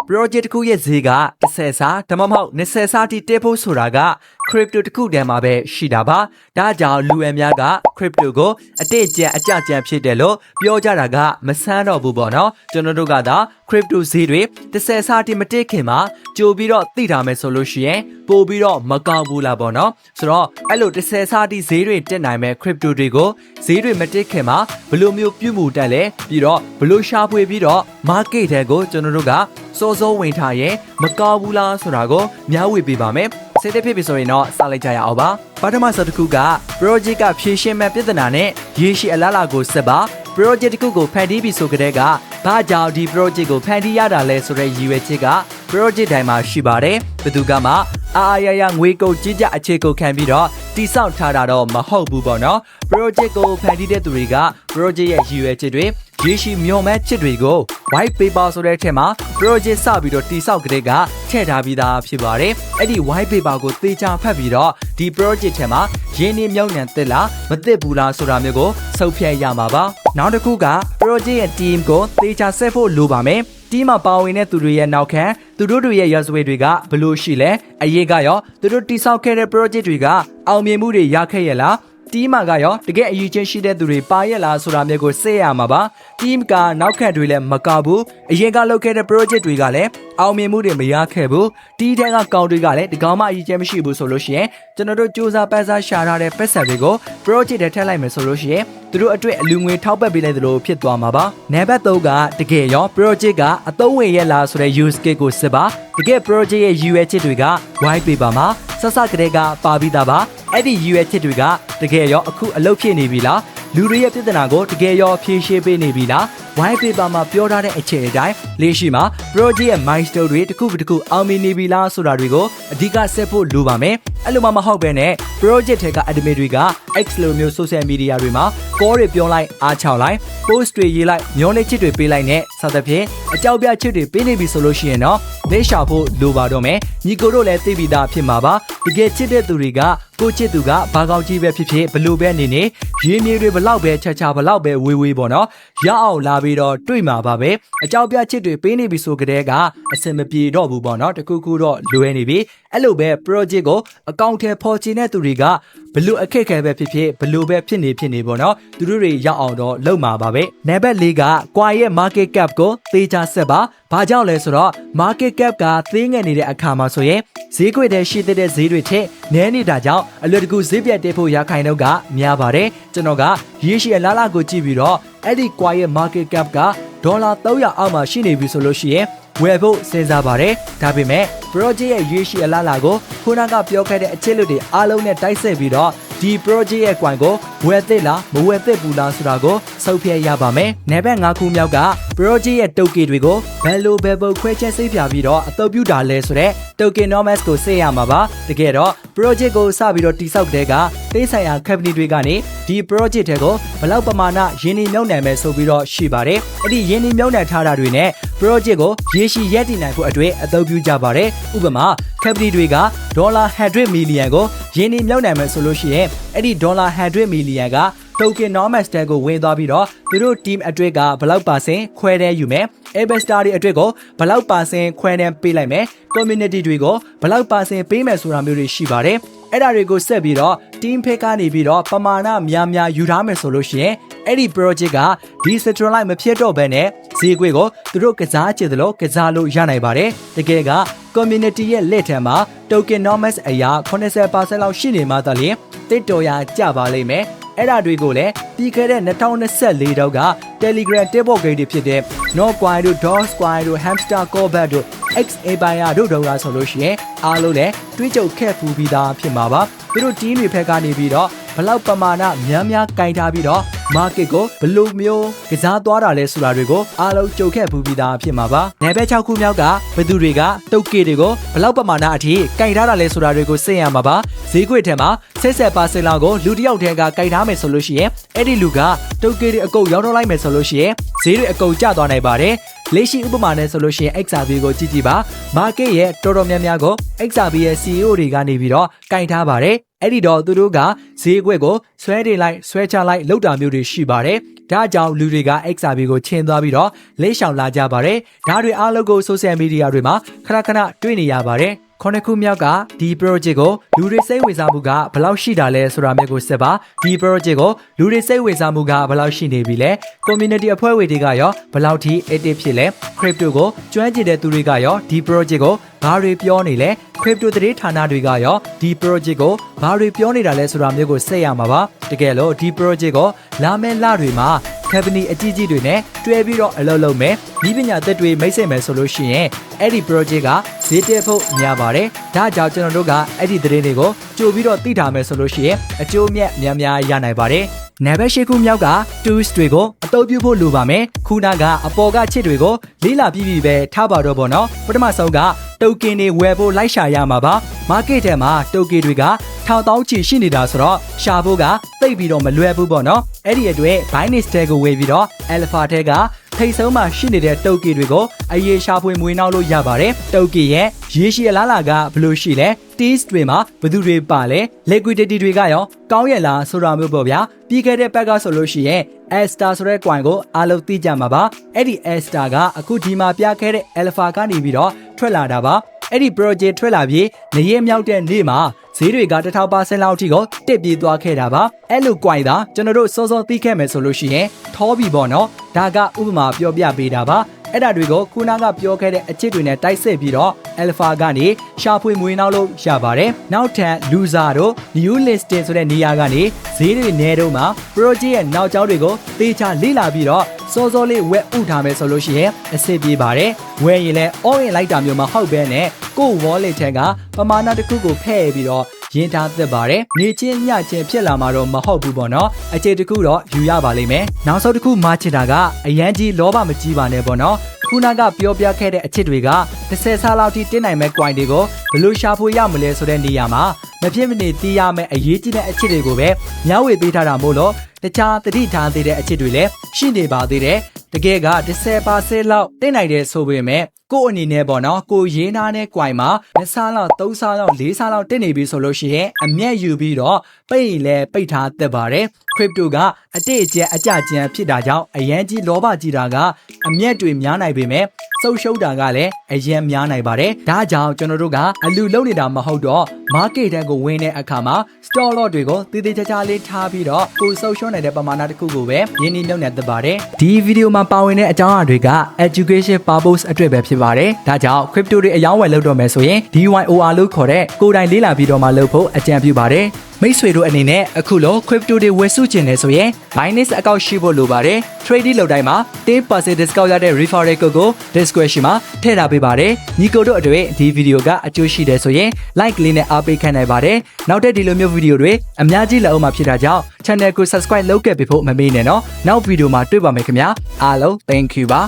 project တစ်ခုရဲ့ဈေးက10ဆဒါမှမဟုတ်20ဆတိတက်ဖို့ဆိုတာက crypto တစ်ခုတည်းမှာပဲရှိတာပါဒါကြောင့်လူအများက crypto ကိုအတိတ်ကျန်အကြကြံဖြစ်တယ်လို့ပြောကြတာကမဆန်းတော့ဘူးပေါ့နော်ကျွန်တော်တို့ကသာ crypto ဈေးတွေ10ဆတိမတက်ခင်မှာကြိုပြီးတော့သိထားမယ်ဆိုလို့ရှိရင်ပို့ပြီးတော့မကောင်းဘူးလားပေါ့နော်ဆိုတော့အဲ့လို10ဆတိဈေးတွေတက်နိုင်မဲ့ crypto တွေကိုဈေးတွေမတက်ခင်မှာဘယ်လိုမျိုးပြုမှုတက်လဲပြီးတော့ဘယ်လိုရှာဖွေပြီးတော့ market တွေကိုကျွန်တော်တို့ကစိုးစိုးဝင်ထားရင်မကောင်းဘူးလားဆိုတာကိုမျှဝေပေးပါမယ်စိတ်သက်ဖြစ်ပြီဆိုရင်တော့စလိုက်ကြရအောင်ပါပထမဆုံးတစ်ခုက project ကဖြည့်ရှင်းမဲ့ပြဿနာနဲ့ရေရှည်အလားအလာကိုဆက်ပါ project တစ်ခုကိုဖန်တီးပြီးဆိုကြတဲ့ကဘာကြောင့်ဒီ project ကိုဖန်တီးရတာလဲဆိုတဲ့ရည်ရွယ်ချက်က project တိုင်းမှာရှိပါတယ်ဘယ်သူကမှအားရငွေကုန်ကြီးကြအခြေကိုခံပြီးတော့တိဆောက်ထားတာတော့မဟုတ်ဘူးပေါ့နော် project ကိုဖန်တီးတဲ့သူတွေက project ရဲ့ရည်ရွယ်ချက်တွေရေရှည်မျှော်မှန်းချက်တွေကို white paper ဆိုတဲ့အထက်မှာ project စပြီးတော့တိဆောက်ကြတဲ့ကထည့်ထားပြီးသားဖြစ်ပါတယ်အဲ့ဒီ white paper ကိုသေချာဖတ်ပြီးတော့ဒီ project ထဲမှာရင်းနှီးမြှုပ်နှံသက်လားမသက်ဘူးလားဆိုတာမျိုးကိုစုပ်ဖြတ်ရမှာပါနောက်တစ်ခုက project ရဲ့ team ကိုသေချာဆက်ဖို့လိုပါမယ်ဒီမှာပါဝင်တဲ့သူတွေရဲ့နောက်ခံသူတို့တွေရဲ့ရဆွေတွေကဘယ်လိုရှိလဲအရေးကရောသူတို့တိဆောက်ခဲ့တဲ့ project တွေကအောင်မြင်မှုတွေရခဲ့ရလားတီးမာကရောတကယ်အရေးချင်းရှိတဲ့သူတွေပါရလားဆိုတာမျိုးကိုစေ့ရမှာပါ team ကနောက်ခံတွေလည်းမကောက်ဘူးအရင်ကလုပ်ခဲ့တဲ့ project တွေကလည်းအောင်မြင်မှုတွေမရခဲ့ဘူးတီးတဲ့ကကောင်တွေကလည်းဒီကောင်မှအရေးချင်းမရှိဘူးဆိုလို့ရှိရင်ကျွန်တော်တို့စူးစမ်းပန်းစားရှာထားတဲ့ပတ်စံတွေကို project ထဲထည့်လိုက်မယ်ဆိုလို့ရှိရင်သူတို့အတွက်အလူငွေထောက်ပံ့ပေးလိုက်သလိုဖြစ်သွားမှာပါနံပါတ်3ကတကယ်ရော project ကအသုံးဝင်ရလားဆိုတဲ့ use case ကိုစစ်ပါတကယ် project ရဲ့ UX တွေက white paper မှာဆက်စကတည်းကပါပြီးသားပါအဲ့ဒီ UX တွေကတကယ်ရောအခုအလုပ်ဖြစ်နေပြီလားလူတွေရဲ့ပြဿနာကိုတကယ်ရောဖြေရှင်းပေးနေပြီလား white paper မှာပြောထားတဲ့အခြေအတိုင်းလေးရှိမှာ project ရဲ့ milestone တွေတစ်ခုအောင်မြင်နေပြီလားဆိုတာတွေကိုအဓိကဆက်ဖို့လိုပါမယ်အဲ့လိုမှမဟုတ်ဘဲနဲ့ project ထဲက admin တွေက X လိုမျိုး social media တွေမှာ call တွေပြောလိုက်အားချောက်လိုက် post တွေရေးလိုက်မျောနေချစ်တွေပေးလိုက်နဲ့စသဖြင့်အကြောက်ပြချစ်တွေပေးနေပြီဆိုလို့ရှိရင်တော့သိရှာဖို့လိုပါတော့မယ်ညီကိုတို့လည်းသိပြီးသားဖြစ်မှာပါတကယ်ချစ်တဲ့သူတွေကကိုချစ်သူကဘာကောင်းကြီးပဲဖြစ်ဖြစ်ဘလို့ပဲနေနေရင်းမြေတွေဘလောက်ပဲချာဘလောက်ပဲဝေးပေါ့နော်ရအောင်လာပြီးတော့တွေ့မှာပါပဲအကြောက်ပြချစ်တွေပေးနေပြီဆိုကြတဲ့ကအစင်မပြေတော့ဘူးပေါ့နော်တခုခုတော့လွဲနေပြီအဲ့လိုပဲ project ကိုအကောင့်ထဲပေါ်ချင်တဲ့သူတွေကဘလို့အခက်ခဲပဲဖြစ်ဖြစ်ဘလို့ပဲဖြစ်နေပေါ့နော်သူတို့တွေရအောင်တော့လုပ်မှာပါပဲနံပါတ်4က Quai ရဲ့ market cap ကိုသေချာဆက်ပါဘာကြောင့်လဲဆိုတော့ market cap ကသေးငယ်နေတဲ့အခါမှာဆိုရင်ဈေးကွက်ထဲရှိတဲ့ဈေးတွေထက်နည်းနေတာကြောင့်အလွယ်တကူဈေးပြတ်တက်ဖို့ရခိုင်တော့ကများပါတယ်ကျွန်တော်ကရေရှည်အလားအလာကိုကြည့်ပြီးတော့အဲ့ဒီ Quai ရဲ့ market cap ကဒေါ်လာ300အောက်မှာရှိနေပြီဆိုလို့ရှိရင်ဝယ်ဖို့စဉ်းစားပါတယ်ဒါပေမဲ့ project ရဲ့ရေရှည်အလားအလာကိုခုနကပြောခဲ့တဲ့အချက်လက်တွေအားလုံးနဲ့တိုက်ဆက်ပြီးတော့ဒီ project ရဲ့ coin ကိုဝယ်သစ်လားမဝယ်သစ်ဘူးလားဆိုတာကိုစုပ်ဖြတ်ရပါမယ်နံပါတ်5ခုမြောက်က project ရဲ့ token တွေကိုဘယ်လိုခွဲချက်စိတ်ပြပြီးတော့အသုံးပြုတာလဲဆိုတော့ tokenomics ကိုစေ့ရမှာပါတကယ်တော့ project ကိုစပြီးတော့တိစောက်တဲ့ကတိဆိုင်ရာ company တွေကနေဒီ project တွေကိုဘယ်လောက်ပမာဏရင်းနှီးမြှုပ်နှံမယ်ဆိုပြီးတော့ရှိပါတယ်အဲ့ဒီရင်းနှီးမြှုပ်နှံထားတာတွေနဲ့ project ကိုရေရှည်ရပ်တည်နိုင်ဖို့အတွက်အသုံးပြုကြပါတယ်ဥပမာ company တွေကဒေါ်လာ100 million ကိုရင်းနှီးမြှုပ်နှံမယ်ဆိုလို့ရှိရင်အဲ့ဒီဒေါ်လာ100 million က tokenomics တဲကိုဝင်သွားပြီးတော့သူတို့ team အတွက်ကဘယ်လောက်ပါစင်ခွဲတဲ့ယူမယ် investor တွေအတွက်ကိုဘယ်လောက်ပါစင်ခွဲတဲ့ပေးလိုက်မယ် community တွေကိုဘယ်လောက်ပါစင်ပေးမယ်ဆိုတာမျိုးတွေရှိပါတယ်အဲ့ဒါတွေကိုဆက်ပြီးတော့ team ဖက်ကနေပြီးတော့ပမာဏများယူထားမယ်ဆိုလို့ရှိရင်အဲ့ဒီ project က decentralized မဖြစ်တော့ဘဲနဲ့ဈေးကွက်ကိုသူတို့ကစားချင်တယ်လို့ကစားလို့ရနိုင်ပါတယ်တကယ်က community ရဲ့လက်ထက်မှာ tokenomics အရာ 80% လောက်ရှိနေမှသာလျှင်တစ်တော်ရကြပါလိမ့်မယ်အဲ့ဒါတွေကိုလည်းပြီးခဲ့တဲ့2024တောက်က Telegram Table Gate တွေဖြစ်တဲ့ NoQuai တို့ DogeQuai တို့ Hamster Combat တို့ X Empire တို့တော့ဆိုလို့ရှိရင်အားလုံးလည်းတွေးကြုံခက်ဖူးပြီးသားဖြစ်မှာပါသူတို့ team တွေဖက်ကနေပြီးတော့ဘလောက်ပမာဏများကင်ထားပြီးတော့ market ကိုဘလို့မျိုးကစားသွားတာလဲဆိုတာတွေကိုအားလုံးကြုံခက်ဖူးပြီးသားဖြစ်မှာပါနံပါတ်6ခုမြောက်ကဘယ်သူတွေကတုတ်ကေတွေကိုဘလောက်ပမာဏအထိကင်ထားတာလဲဆိုတာတွေကိုသိရမှာပါဈေးကွက်ထဲမှာ70%လောက်ကိုလူတစ်ယောက်တည်းကကင်ထားမယ်ဆိုလို့ရှိရင်အဲ့ဒီလူကတုတ်ကေတွေအကုန်ရောက်တော့လိုက်မယ်ဆိုလို့ရှိရင်ဈေးတွေအကုန်ကျသွားနိုင်ပါတယ်လက်ရှိဥပမာနဲ့ဆိုလို့ရှိရင် XRP ကိုကြည့်ပါ market ရဲ့တော်တော်များများကို XRP ရဲ့ CEO တွေကနေပြီးတော့ကင်ထားပါတယ်အဲ့ဒီတော့သူတို့ကဈေးကွက်ကိုဆွဲတင်လိုက်ဆွဲချလိုက်လောက်တာမျိုးတွေရှိပါတယ် ဒါကြောင့်လူတွေက XRP ကိုချင်းသွားပြီးတော့လိမ့်ရှောင်လာကြပါတယ်ဒါတွေအားလုံးကို social media တွေမှာခဏခဏတွေ့နေရပါတယ်ခုနှစ်ခုမြောက်ကဒီ project ကိုလူတွေစိတ်ဝင်စားမှုကဘယ်လောက်ရှိတာလဲဆိုတာမျိုးကိုစစ်ပါဒီ project ကိုလူတွေစိတ်ဝင်စားမှုကဘယ်လောက်ရှိနေပြီလဲ community အဖွဲ့ဝင်တွေကရောဘယ်လောက်ထိ active ဖြစ်လဲ crypto ကိုကျွမ်းကျင်တဲ့သူတွေကရောဒီ project ကိုဘာတွေပြောနေလဲ crypto သတင်းဌာနတွေကရောဒီ project ကိုဘာတွေပြောနေတာလဲဆိုတာမျိုးကိုစစ်ရမှာပါတကယ်လို့ဒီ project ကိုလာမယ့်လတွေမှာcompany အကြီးကြီးတွေနဲ့တွဲပြီးတော့အလုပ်လုပ်မယ်ဒီပညာသက်တွေမိတ်ဆက်မယ်ဆိုလို့ရှိရင်အဲ့ဒီ project ကဈေးတက်ဖို့များပါတယ်ဒါကြောင့်ကျွန်တော်တို့ကအဲ့ဒီသတင်းတွေကိုကြိုပြီးတော့သိထားမယ်ဆိုလို့ရှိရင်အကျိုးမြတ်များများရနိုင်ပါတယ်နံပါတ်၈ခုမြောက်က tools တွေကိုအသုံးပြုဖို့လိုပါမယ်ခုနကအပေါ်ကချစ်တွေကိုလေးလာပြီးပြီပဲထားပါတော့ဗောနော်ပထမဆုံးကတိုကင်တွေဝယ်ဖို့လိုက်ရှာရမှာပါ market ထဲမှာတိုကင်တွေကထောင်တောင်းချီရှိနေတာဆိုတော့ရှာဖို့ကသိပ်ပြီးတော့မလွယ်ဘူးပေါ့နော်အဲ့ဒီအတွက် Binance တဲကိုဝယ်ပြီးတော့ Alpha တဲကထိတ်ဆုံးမှာရှိနေတဲ့တိုကင်တွေကိုအရေးရှာဖွေမွေးနှောက်လို့ရပါတယ်တိုကင်ရဲ့ရေရှည်အလားလာကဘယ်လိုရှိလဲ Teas တွေမှာဘယ်သူတွေပါလဲ liquidity တွေကရောကောင်းရလားဆိုတာမျိုးပေါ့ဗျာပြီးခဲ့တဲ့ဘက်ကဆိုလို့ရှိရင် Astar ဆိုတဲ့ coin ကိုအားလုံးသိကြမှာပါအဲ့ဒီ Astar ကအခုဒီမှာပြခဲ့တဲ့ Alpha ကနေပြီးတော့ထွက်လာတာပါအဲ့ဒီ project ထွက်လာပြီးနေရမြောက်တဲ့နေ့မှာဈေးတွေက1000% လောက်ထိကိုတက်ပြေးသွားခဲ့တာပါအဲ့လို coin သာကျွန်တော်တို့စောစောသိခဲ့မယ်ဆိုလို့ရှိရင်ထောပြီပေါ့နော်ဒါကဥပမာပြောပြပေးတာပါအဲ့ဒါတွေကိုခုနကပြောခဲ့တဲ့အချစ်တွေနဲ့တိုက်ဆက်ပြီးတော့ Alpha ကနေရှာဖွေမွေးနှောက်လို့ရပါတယ်နောက်ထပ် loser တို့ new listing ဆိုတဲ့နေရာကနေဈေးတွေနေတော့မှာ project ရဲ့နောက်ကျောင်းတွေကိုသေချာလေ့လာပြီးတော့စောစောလေးဝက်ဥထားမယ်ဆိုလို့ရှိရင်အဆင်ပြေပါတယ်ဝယ်ရင်လည်း all in လိုက်တာမျိုးမဟုတ်ဘဲနဲ့ကိုယ့် wallet ထဲကပမာဏတစ်ခုကိုဖဲ့ပြီးတော့ရင်းထားသင့်ပါတယ်နေချင်းညချင်းဖြစ်လာမှာတော့မဟုတ်ဘူးပေါ့နော်အခြေတစ်ခုတော့ယူရပါလိမ့်မယ်နောက်ဆုံးတစ်ခုမှချစ်တာကအရန်ကြီးလောဘမကြီးပါနဲ့ပေါ့နော်ခုနကပြောပြခဲ့တဲ့အချစ်တွေက30ဆလောက်ထိတင်းနိုင်မဲ့ coin တွေကိုဘယ်လိုရှာဖွေရမလဲဆိုတဲ့နေရာမှာမဖြစ်မနေသိရမယ့်အရေးကြီးတဲ့အချစ်တွေကိုပဲမျှဝေပေးထားတာမို့လို့တခြားသတိထားသေးတဲ့အချစ်တွေလည်းရှိနေပါသေးတယ်တကယ်က30%လောက်တင်းနိုင်တယ်ဆိုပေမဲ့ကို့အနေနဲ့ပေါ့နော်ကိုရေးနာတဲ့ coin မှာ2ဆလောက်3ဆလောက်4ဆလောက်တင်းနေပြီဆိုလို့ရှိရင်အမျက်ယူပြီးတော့ပိတ်လဲပိတ်ထားသင့်ပါတယ် crypto ကအတိအကျအကြကြံဖြစ်တာကြောင့်အရန်ကြီးလောဘကြီးတာကအမျက်တွေများနိုင်ပေမဲ့စုပ်ရှုံးတာကလည်းအရင်များနိုင်ပါတယ်ဒါကြောင့်ကျွန်တော်တို့ကအလူလုံးနေတာမဟုတ်တော့ market တန်းကိုဝင်တဲ့အခါမှာ store lot တွေကိုတည်တည်ချာချာလေးထားပြီးတော့ကိုစုပ်ရှုံးနေတဲ့ပမာဏတစ်ခုကိုပဲရင်းနှီးမြှုပ်နှံသင့်ပါတယ်ဒီဗီဒီယိုမှာပါဝင်တဲ့အကြောင်းအရာတွေက education purpose အတွက်ပဲဖြစ်ပါတယ်ဒါကြောင့် crypto တွေအယောင်းဝယ်လုပ်တော့မယ်ဆိုရင် DYOR လို့ခေါ်တဲ့ကိုယ်တိုင်လေ့လာပြီးတော့မှလုပ်ဖို့အကြံပြုပါတယ်မိတ်ဆွေတို့အနေနဲ့အခုလို crypto တွေဝယ်စုချင်နေဆိုရင် Binance account ရှိဖို့လိုပါတယ် trading လုပ်တိုင်းမှာ 10% discount ရတဲ့ referral code ကို description မှာထည့်ထားပေးပါတယ်ညီကိုတို့အတွက်ဒီဗီဒီယိုကအကျိုးရှိတယ်ဆိုရင် like လေးနဲ့အားပေးခံနိုင်ပါတယ်နောက်ထပ်ဒီလိုမျိုးဗီဒီယိုတွေအများကြီးလက်အောင်မှာဖြစ်တာကြောင့် channel ကို subscribe လုပ်ခဲ့ပေးဖို့မမေ့နဲ့နော်နောက်ဗီဒီယိုမှာတွေ့ပါမယ်ခင်ဗျာအားလုံး thank you ပါ